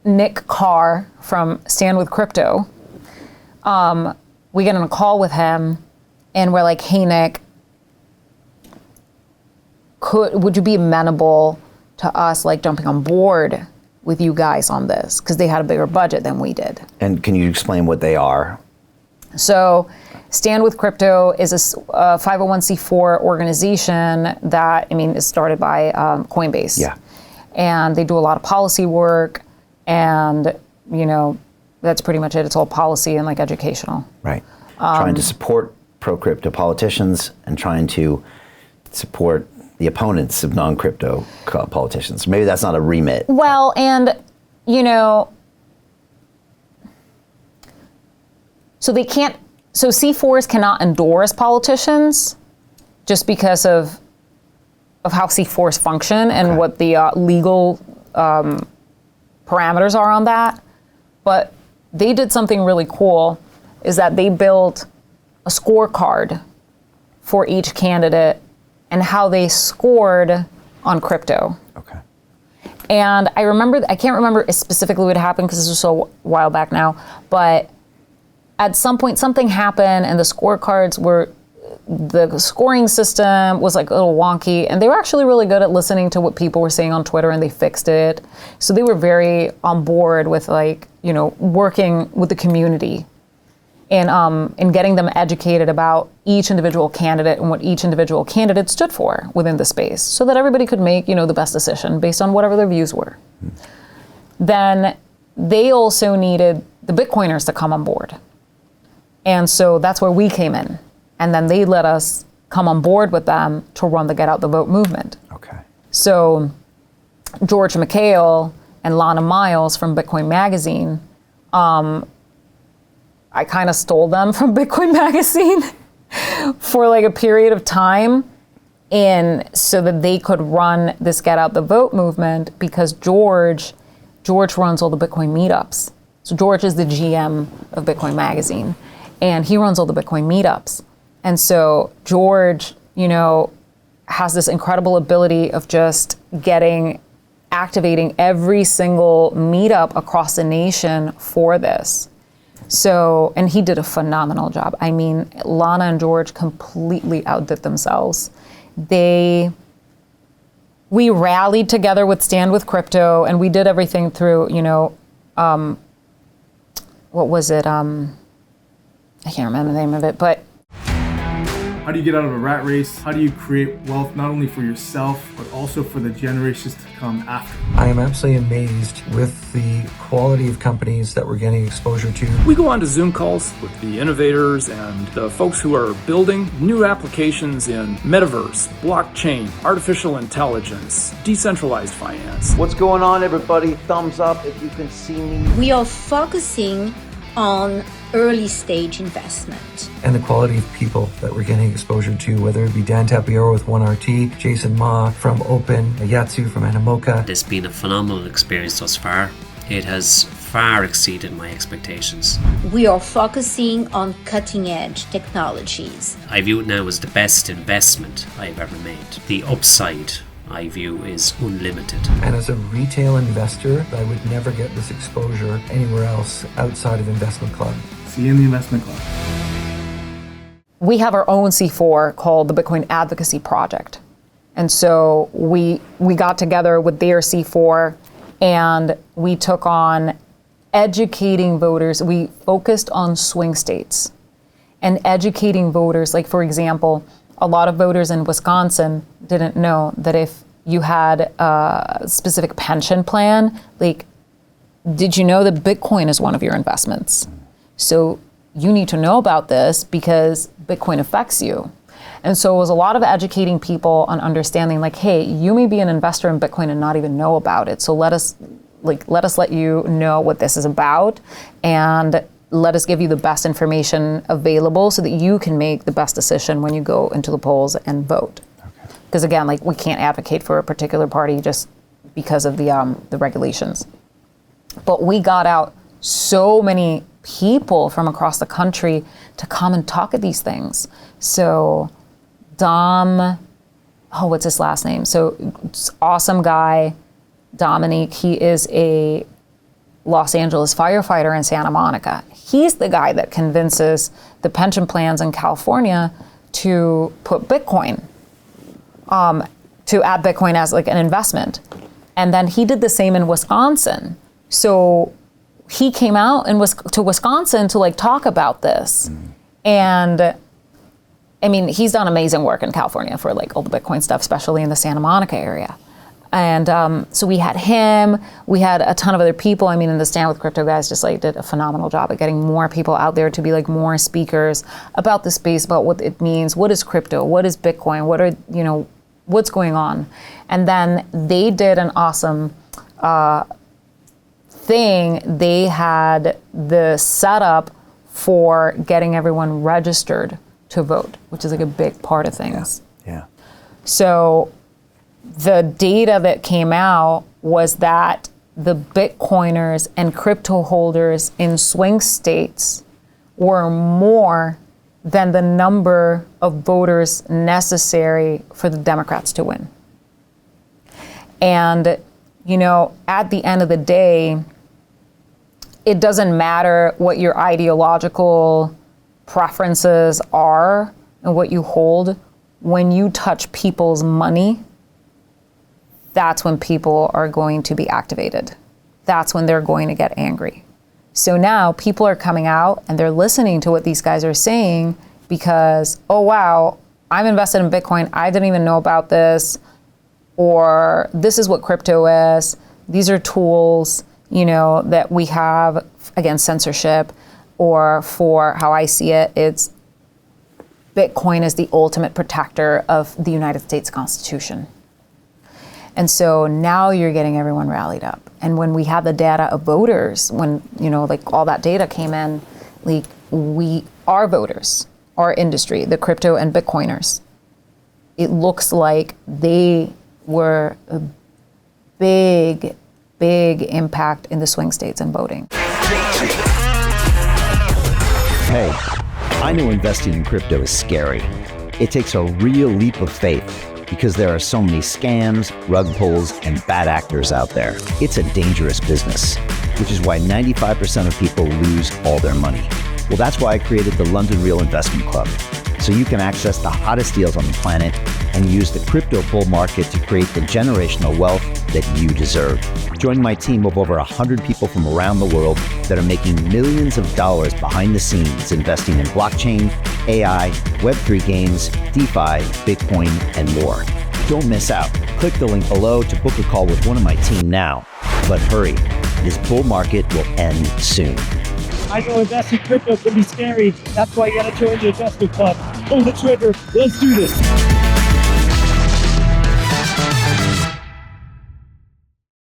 Nick Carr from Stand With Crypto. We get on a call with him, and we're like, hey, Nick, would you be amenable to us like jumping on board with you guys on this? Because they had a bigger budget than we did. And can you explain what they are? So Stand With Crypto is a 501c4 organization that, is started by Coinbase. Yeah. And they do a lot of policy work, and, that's pretty much it. It's all policy and like educational. Right. Trying to support pro-crypto politicians and trying to support the opponents of non-crypto politicians. Maybe that's not a remit. Well, and, so C4s cannot endorse politicians just because of how C4s function and what the legal parameters are on that. But they did something really cool, is that they built a scorecard for each candidate and how they scored on crypto. Okay. And I can't remember specifically what happened because this was so a while back now, but at some point something happened and the scoring system was like a little wonky, and they were actually really good at listening to what people were saying on Twitter, and they fixed it. So they were very on board with working with the community and getting them educated about each individual candidate and what each individual candidate stood for within the space, so that everybody could make, the best decision based on whatever their views were. Then they also needed the Bitcoiners to come on board. And so that's where we came in. And then they let us come on board with them to run the Get Out the Vote movement. Okay. So George McHale and Lana Miles from Bitcoin Magazine, I kind of stole them from Bitcoin Magazine for like a period of time, and so that they could run this Get Out the Vote movement, because George runs all the Bitcoin meetups. So George is the GM of Bitcoin Magazine, and he runs all the Bitcoin meetups. And so George, has this incredible ability of just activating every single meetup across the nation for this. So, and he did a phenomenal job. Lana and George completely outdid themselves. We rallied together with Stand With Crypto, and we did everything through, what was it? I can't remember the name of it, but. How do you get out of a rat race? How do you create wealth not only for yourself, but also for the generations to come after? I am absolutely amazed with the quality of companies that we're getting exposure to. We go on to Zoom calls with the innovators and the folks who are building new applications in metaverse, blockchain, artificial intelligence, decentralized finance. What's going on, everybody? Thumbs up if you can see me. We are focusing on early stage investment. And the quality of people that we're getting exposure to, whether it be Dan Tapiero with 1RT, Jason Ma from Open, Yatsu from Animoca. It's been a phenomenal experience thus far. It has far exceeded my expectations. We are focusing on cutting edge technologies. I view it now as the best investment I've ever made. The upside, I view, is unlimited. And as a retail investor, I would never get this exposure anywhere else outside of Investment Club. See you in the Investment Club. We have our own C4 called the Bitcoin Advocacy Project. And so we got together with their C4 and we took on educating voters. We focused on swing states and educating voters. Like, for example, a lot of voters in Wisconsin didn't know that if you had a specific pension plan, like, did you know that Bitcoin is one of your investments? So you need to know about this because Bitcoin affects you. And so it was a lot of educating people on understanding, like, hey, you may be an investor in Bitcoin and not even know about it. So let us let you know what this is about, and let us give you the best information available so that you can make the best decision when you go into the polls and vote. Because again, like, we can't advocate for a particular party just because of the regulations. But we got out so many people from across the country to come and talk at these things. So what's his last name? So awesome guy, Dominique. He is a Los Angeles firefighter in Santa Monica. He's the guy that convinces the pension plans in California to put Bitcoin, to add Bitcoin as like an investment. And then he did the same in Wisconsin. So he came out to Wisconsin to like talk about this. And I mean, he's done amazing work in California for like all the Bitcoin stuff, especially in the Santa Monica area. And so we had him, we had a ton of other people. I mean, and the Stand With Crypto guys just like did a phenomenal job at getting more people out there to be like more speakers about the space, about what it means, what is crypto, what is Bitcoin, what are, you know, what's going on. And then they did an awesome thing. They had the setup for getting everyone registered to vote, which is like a big part of things. Yeah. So the data that came out was that the Bitcoiners and crypto holders in swing states were more than the number of voters necessary for the Democrats to win. And, you know, at the end of the day, it doesn't matter what your ideological preferences are and what you hold. When you touch people's money, that's when people are going to be activated. That's when they're going to get angry. So now people are coming out and they're listening to what these guys are saying because, oh wow, I'm invested in Bitcoin, I didn't even know about this, or this is what crypto is. These are tools, you know, that we have against censorship, or for how I see it, it's Bitcoin is the ultimate protector of the United States Constitution. And so now you're getting everyone rallied up. And when we had the data of voters, when, you know, like all that data came in, like our voters, our industry, the crypto and Bitcoiners, it looks like they were a big, big impact in the swing states and voting. Hey, I know investing in crypto is scary. It takes a real leap of faith because there are so many scams, rug pulls, and bad actors out there. It's a dangerous business, which is why 95% of people lose all their money. Well, that's why I created the London Real Investment Club, so you can access the hottest deals on the planet and use the crypto bull market to create the generational wealth that you deserve. Join my team of over 100 people from around the world that are making millions of dollars behind the scenes investing in blockchain, AI, Web3 games, DeFi, Bitcoin, and more. Don't miss out. Click the link below to book a call with one of my team now. But hurry, this bull market will end soon. I know investing in crypto can be scary. That's why you gotta join the investment club. Pull the trigger. Let's do this.